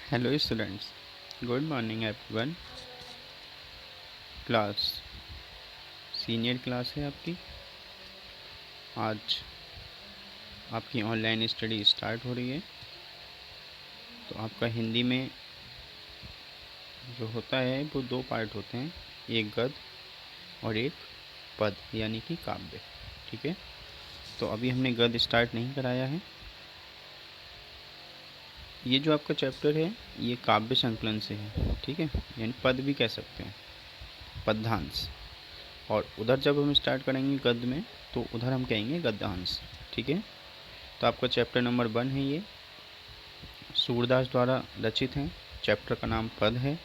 Hello students, good morning everyone. Class senior class है आपकी। आज आपकी ऑनलाइन स्टडी स्टार्ट हो रही है। तो आपका हिंदी में जो होता है वो दो पार्ट होते हैं, एक गद्य और एक पद यानी कि काव्य। ठीक है, तो अभी हमने गद्य स्टार्ट नहीं कराया है। ये जो आपका चैप्टर है ये काव्य संकलन से है। ठीक है, यानी पद भी कह सकते हैं, पद्यांश। और उधर जब हम स्टार्ट करेंगे गद्य में तो उधर हम कहेंगे गद्यांश। ठीक है, तो आपका चैप्टर नंबर 1 है, ये सूरदास द्वारा रचित है। चैप्टर का नाम पद है।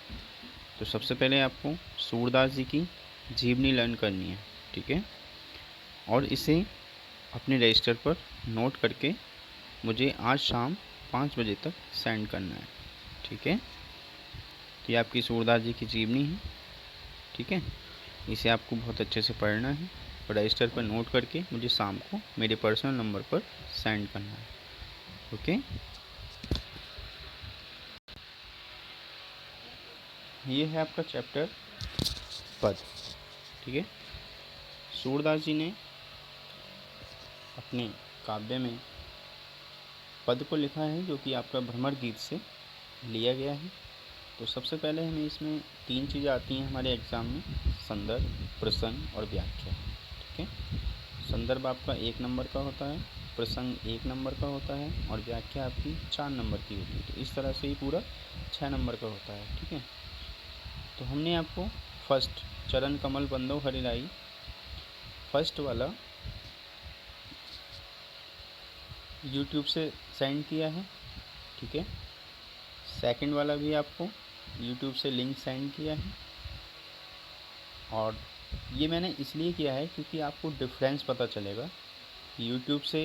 तो सबसे पहले आपको सूरदास जी की जीवनी लर्न करनी है। ठीक है, और इसे अपने रजिस्टर पर नोट करके मुझे आज शाम 5 बजे तक सेंड करना है। ठीक है, तो ये आपकी सूरदास जी की जीवनी है। ठीक है, इसे आपको बहुत अच्छे से पढ़ना है और रजिस्टर पर नोट करके मुझे शाम को मेरे पर्सनल नंबर पर सेंड करना है। ओके, ये है आपका चैप्टर पद। ठीक है, सूरदास जी ने अपने काव्य में पद को लिखा है जो कि आपका भ्रमर गीत से लिया गया है। तो सबसे पहले हमें इसमें 3 चीज़ें आती हैं हमारे एग्ज़ाम में, संदर्भ, प्रसंग और व्याख्या। ठीक है, संदर्भ आपका 1 नंबर का होता है, प्रसंग 1 नंबर का होता है और व्याख्या आपकी 4 नंबर की होती है। तो इस तरह से ही पूरा 6 नंबर का होता है। ठीक है, तो हमने आपको फर्स्ट चरण कमल बंदो हरिलाई फर्स्ट वाला यूट्यूब से सेंड किया है। ठीक है, सेकंड वाला भी आपको यूट्यूब से लिंक सेंड किया है। और ये मैंने इसलिए किया है क्योंकि आपको डिफरेंस पता चलेगा यूट्यूब से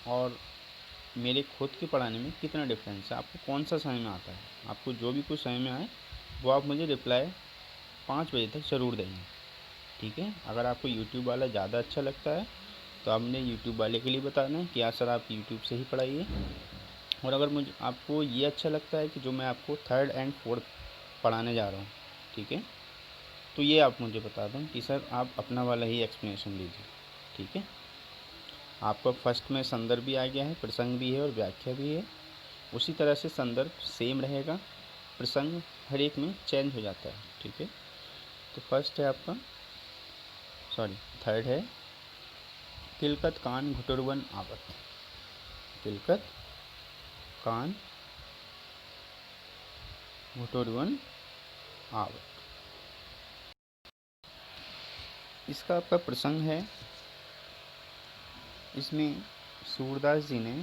और मेरे खुद के पढ़ाने में कितना डिफरेंस है, आपको कौन सा समझ में आता है। आपको जो भी कुछ समझ में आए वो आप मुझे रिप्लाई 5 बजे तक ज़रूर देंगे। ठीक है, अगर आपको यूट्यूब वाला ज़्यादा अच्छा लगता है तो आपने यूट्यूब वाले के लिए बताना है कि हाँ सर आप यूट्यूब से ही पढ़ाइए। और अगर मुझे आपको ये अच्छा लगता है कि जो मैं आपको 3rd एंड 4th पढ़ाने जा रहा हूँ, ठीक है, तो ये आप मुझे बता दें कि सर आप अपना वाला ही एक्सप्लेनेशन दीजिए। ठीक है, आपका फर्स्ट में संदर्भ भी आ गया है, प्रसंग भी है और व्याख्या भी है। उसी तरह से संदर्भ सेम रहेगा, प्रसंग हर एक में चेंज हो जाता है। ठीक है, तो फर्स्ट है आपका, सॉरी 3rd है, किलकत कान घुटुरवन आवत। किलकत कान घुटुरवन आवत, इसका आपका प्रसंग है। इसमें सूरदास जी ने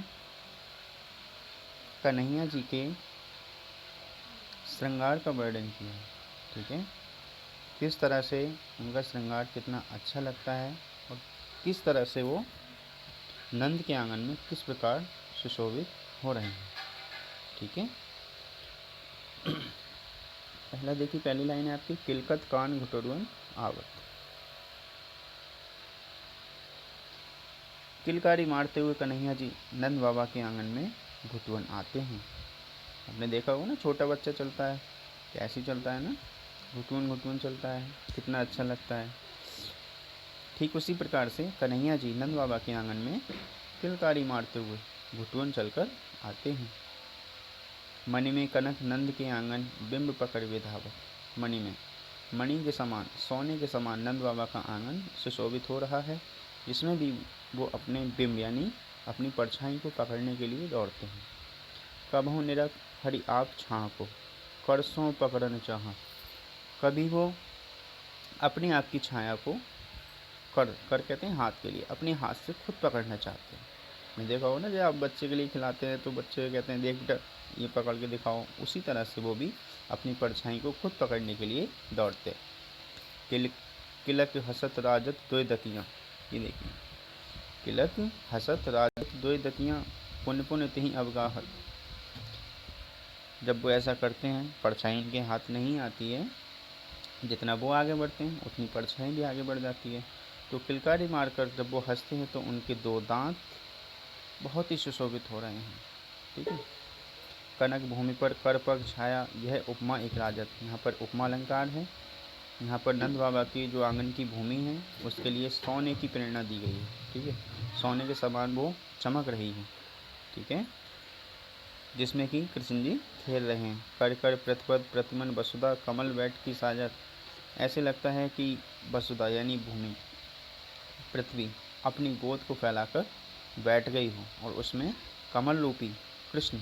कन्हैया जी के श्रृंगार का वर्णन किया है। ठीक है, किस तरह से उनका श्रृंगार कितना अच्छा लगता है और किस तरह से वो नंद के आंगन में किस प्रकार सुशोभित हो रहे हैं। ठीक है, पहला देखिए, पहली लाइन है आपकी, किलकत कान घुटुरवन आवत। किलकारी मारते हुए कन्हैया जी नंद बाबा के आंगन में घुटवन आते हैं। आपने देखा होगा ना, छोटा बच्चा चलता है कैसे चलता है ना, घुटवन घुटवन चलता है, कितना अच्छा लगता है। ठीक उसी प्रकार से कन्हैया जी नंद बाबा के आंगन में किलकारी मारते हुए घुटवन चलकर आते हैं। मणि में कनक नंद के आंगन बिंब पकड़ वे धावत। मणि में मणि के समान, सोने के समान नंद बाबा का आंगन सुशोभित हो रहा है, जिसमें भी वो अपने बिंब यानी अपनी परछाई को पकड़ने के लिए दौड़ते हैं। कबहु निरख हरि आप छाँ को करसों पकड़न चाह। कभी वो अपने आप की छाया को कर कहते हैं हाथ के लिए, अपने हाथ से खुद पकड़ना चाहते हैं। मैं देखा हो ना, जब आप बच्चे के लिए खिलाते हैं तो बच्चे कहते हैं देख बेटा ये पकड़ के दिखाओ, उसी तरह से वो भी अपनी परछाई को खुद पकड़ने के लिए दौड़ते। किल किलक हसत राजत दो दतियाँ, ये देखिए, किलक हसत राजत दो दतियाँ पुण्य पुण्य तिहि अवगाहत। जब वो ऐसा करते हैं, परछाई इनके हाथ नहीं आती है, जितना वो आगे बढ़ते हैं उतनी परछाई भी आगे बढ़ जाती है। तो किलकारी मारकर जब वो हंसते हैं तो उनके 2 दांत बहुत ही सुशोभित हो रहे हैं। ठीक है, कनक भूमि पर कर पग छाया, यह उपमा एक राजत। यहाँ पर उपमा अलंकार है। यहाँ पर नंद बाबा की जो आंगन की भूमि है उसके लिए सोने की प्रेरणा दी गई है। ठीक है, सोने के समान वो चमक रही है। ठीक है, जिसमें कि कृष्ण जी खेल रहे हैं। कर कर प्रतिपद प्रतिमन वसुधा, कमल बैठ की साजत। ऐसे लगता है कि वसुधा यानी भूमि, पृथ्वी अपनी गोद को फैलाकर बैठ गई हो और उसमें कमल रूपी कृष्ण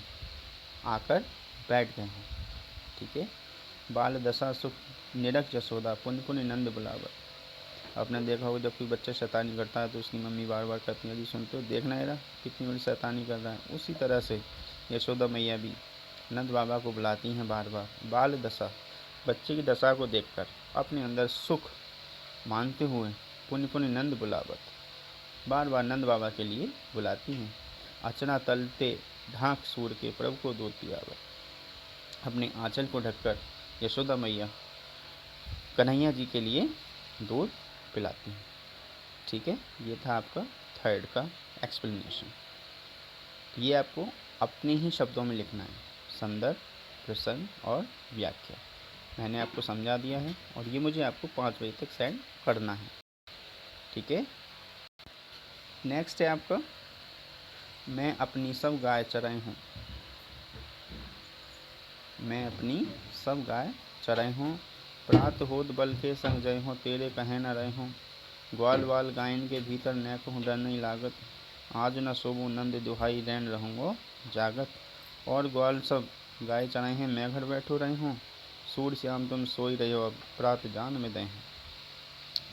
आकर बैठ गए हैं। ठीक है, बाल दशा सुख निरख जसोदा, पुण्य पुण्य नंद बुलावर। आपने देखा होगा जब कोई बच्चा शैतानी करता है तो उसकी मम्मी बार बार कहती है, यदि सुनते हो देखना है कितनी बड़ी शैतानी कर रहा है। उसी तरह से यशोदा मैया भी नंद बाबा को बुलाती हैं बार बार। बाल दशा, बच्चे की दशा को देखकर अपने अंदर सुख मानते हुए पुण्य पुण्य नंद बुलावत, बार बार नंद बाबा के लिए बुलाती हैं। अचना तलते ढाक सूर के प्रभु को दूध पियावत, अपने आंचल को ढककर यशोदा मैया कन्हैया जी के लिए दूध पिलाती हैं। ठीक है, ये था आपका थर्ड का एक्सप्लेनेशन। ये आपको अपने ही शब्दों में लिखना है, संदर्भ, प्रसंग और व्याख्या। मैंने आपको समझा दिया है और ये मुझे आपको 5 बजे तक सेंड करना है। ठीक है, नेक्स्ट है आपका मैं अपनी सब गाय चराई हूँ। मैं अपनी सब गाय चराई हूँ, प्रात होत बल के संग जय हो, तेरे कहे न रहे हों। ग्वाल वाल गायन के भीतर न कहूँ डर नहीं लागत, आज न सोबू नंद दुहाई रैन रहूँगो जागत। और ग्वाल सब गाय चराए हैं, मैं घर बैठो रही हूँ, सूर श्याम तुम सोई रहे हो, अब प्रात जान में दे हैं।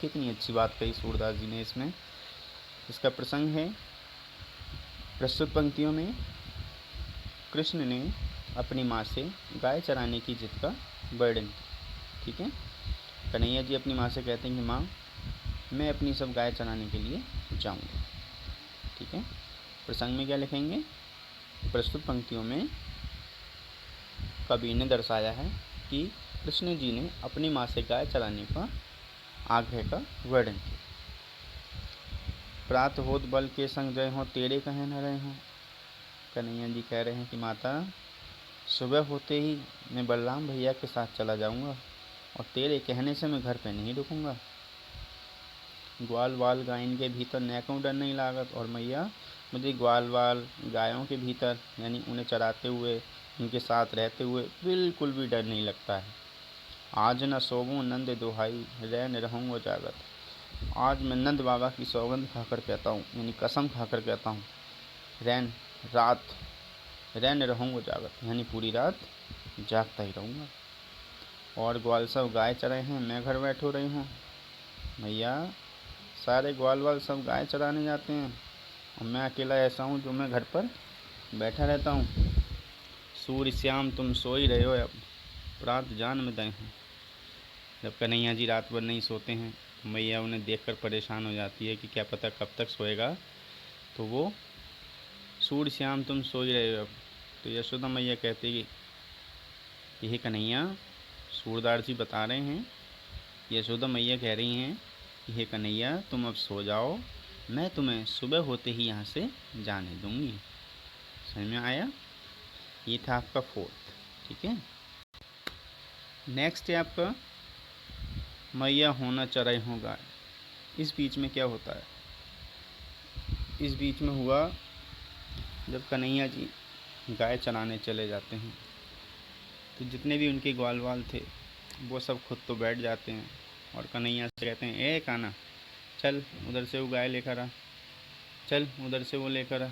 कितनी अच्छी बात कही सूरदास जी ने इसमें। इसका प्रसंग है, प्रस्तुत पंक्तियों में कृष्ण ने अपनी माँ से गाय चराने की जिद का वर्णन। ठीक है, कन्हैया जी अपनी माँ से कहते हैं कि माँ मैं अपनी सब गाय चराने के लिए जाऊँगा। ठीक है, प्रसंग में क्या लिखेंगे, प्रस्तुत पंक्तियों में कवि ने दर्शाया है कि कृष्ण जी ने अपनी माँ से गाय चराने का आग्रह का वर्णन किया। प्रात होत बल के संग जय हो, तेरे कहे न रहे हों। कन्हैया जी कह रहे हैं कि माता सुबह होते ही मैं बलराम भैया के साथ चला जाऊंगा और तेरे कहने से मैं घर पे नहीं रुकूंगा। ग्वाल वाल गायन के भीतर नैकों डर नहीं लागत, और मैया मुझे ग्वाल वाल गायों के भीतर यानी उन्हें चराते हुए उनके साथ रहते हुए बिल्कुल भी डर नहीं लगता है। आज न सोबूं नंद दुहाई रैन रहूँगा जागत। आज मैं नंद बाबा की सौगंध खाकर कहता हूँ, यानी कसम खाकर कहता हूँ, रैन रात रैन रहूँगा जागत, यानी पूरी रात जागता ही रहूँगा। और ग्वाल सब गाय चराए हैं, मैं घर बैठो रही हूँ। मैया सारे ग्वाल वाल सब गाय चराने जाते हैं और मैं अकेला ऐसा हूँ जो मैं घर पर बैठा रहता हूँ। सूर्य श्याम तुम सोई रहे हो, अब प्रात जान में दे हूँ। जब कन्हैया जी रात भर नहीं सोते हैं तो मैया उन्हें देखकर परेशान हो जाती है कि क्या पता कब तक सोएगा, तो वो सूर्य श्याम तुम सोई रहे हो अब। तो यशोदा मैया कहती है कि यह कन्हैया, सूरदास जी बता रहे हैं, यशोदा मैया कह रही हैं कि हे कन्हैया तुम अब सो जाओ, मैं तुम्हें सुबह होते ही यहाँ से जाने दूंगी। समझ में आया? ये था आपका फोर्थ। ठीक है, नेक्स्ट है आपका मैया होना चराई हो गाय। इस बीच में क्या होता है, इस बीच में हुआ जब कन्हैया जी गाय चराने चले जाते हैं तो जितने भी उनके ग्वाल वाल थे वो सब खुद तो बैठ जाते हैं और कन्हैया से कहते हैं, ए काना चल उधर से वो गाय लेकर आ, चल उधर से वो लेकर आ,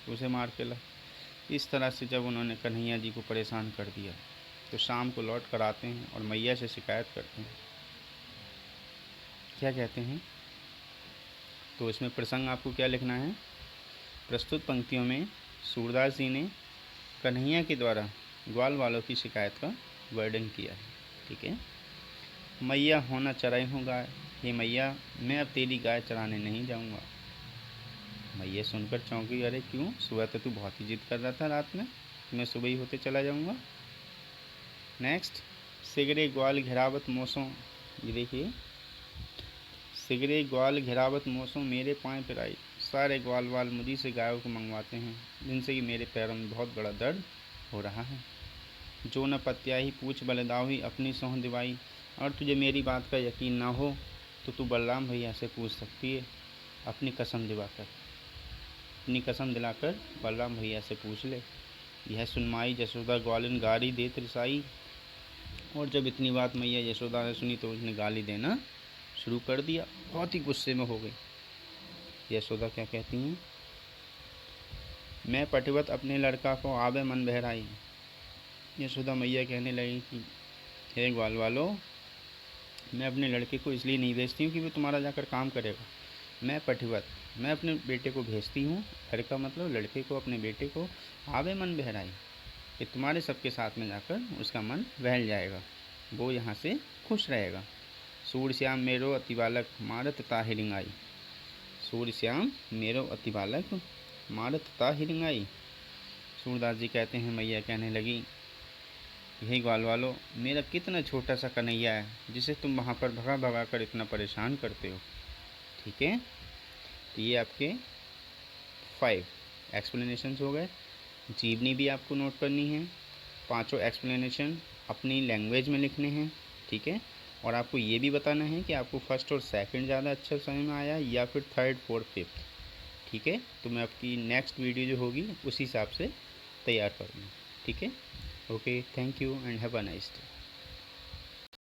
उसे मार के ला। इस तरह से जब उन्होंने कन्हैया जी को परेशान कर दिया तो शाम को लौट कर आते हैं और मैया से शिकायत करते हैं। क्या कहते हैं, तो इसमें प्रसंग आपको क्या लिखना है, प्रस्तुत पंक्तियों में सूरदास जी ने कन्हैया के द्वारा ग्वाल वालों की शिकायत का वर्णन किया है। ठीक है, मैया होना चराई हूँ गाय, हे मैया मैं अब तेरी गाय चराने नहीं जाऊँगा। मैया सुनकर चौंकी, अरे क्यों, सुबह तो तू बहुत ही जिद कर रहा था रात में, मैं सुबह ही होते चला जाऊँगा। नेक्स्ट, सिगरे ग्वाल घेरावत मोसों, ये देखिए, सिगरे ग्वाल घेरावत मोसों मेरे पाँव पिराई। सारे ग्वाल वाल मुझी से गायों को मंगवाते हैं जिनसे कि मेरे पैरों में बहुत बड़ा दर्द हो रहा है। जो न पत्याही पूछ बलदाव ही अपनी सौह दिवाई। और तुझे मेरी बात का यकीन ना हो तो तू बलराम भैया से पूछ सकती है, अपनी कसम दिलाकर। अपनी कसम दिलाकर बलराम भैया से पूछ ले। यह सुनमाई यशोदा ग्वालिन गारी दे त्रिसाई। और जब इतनी बात मैया यशोदा ने सुनी तो उसने गाली देना शुरू कर दिया, बहुत ही गुस्से में हो गई। यशोदा क्या कहती हैं, मैं पटिवत अपने लड़का को आबे मन बहराई। यशोदा मैया कहने लगी कि हे ग्वाल वालो, मैं अपने लड़के को इसलिए नहीं भेजती हूँ कि वो तुम्हारा जाकर काम करेगा। मैं पटिवत, मैं अपने बेटे को भेजती हूँ, घर का मतलब लड़के को, अपने बेटे को आबे मन बहराई, कि तुम्हारे सबके साथ में जाकर उसका मन बहल जाएगा, वो यहाँ से खुश रहेगा। सूरश्याम मेरो अति बालक मारत ता हिरिंगाई। सूरश्याम मेरो अति बालक मारत ता हिरिंगाई। सूरदास जी कहते हैं, मैया कहने लगी, यही ग्वाल वालो, मेरा कितना छोटा सा कन्हैया है जिसे तुम वहाँ पर भगा भगा कर इतना परेशान करते हो। ठीक है, तो ये आपके 5 एक्सप्लेनेशंस हो गए। जीवनी भी आपको नोट करनी है, 5 एक्सप्लेनेशन अपनी लैंग्वेज में लिखने हैं। ठीक है, और आपको ये भी बताना है कि आपको फर्स्ट और सेकंड ज़्यादा अच्छा समझ में आया या फिर थर्ड, फोर्थ, फिफ्थ। ठीक है, तो मैं आपकी नेक्स्ट वीडियो जो होगी उस हिसाब से तैयार करूँगा। ठीक है, okay, thank you and have a nice day.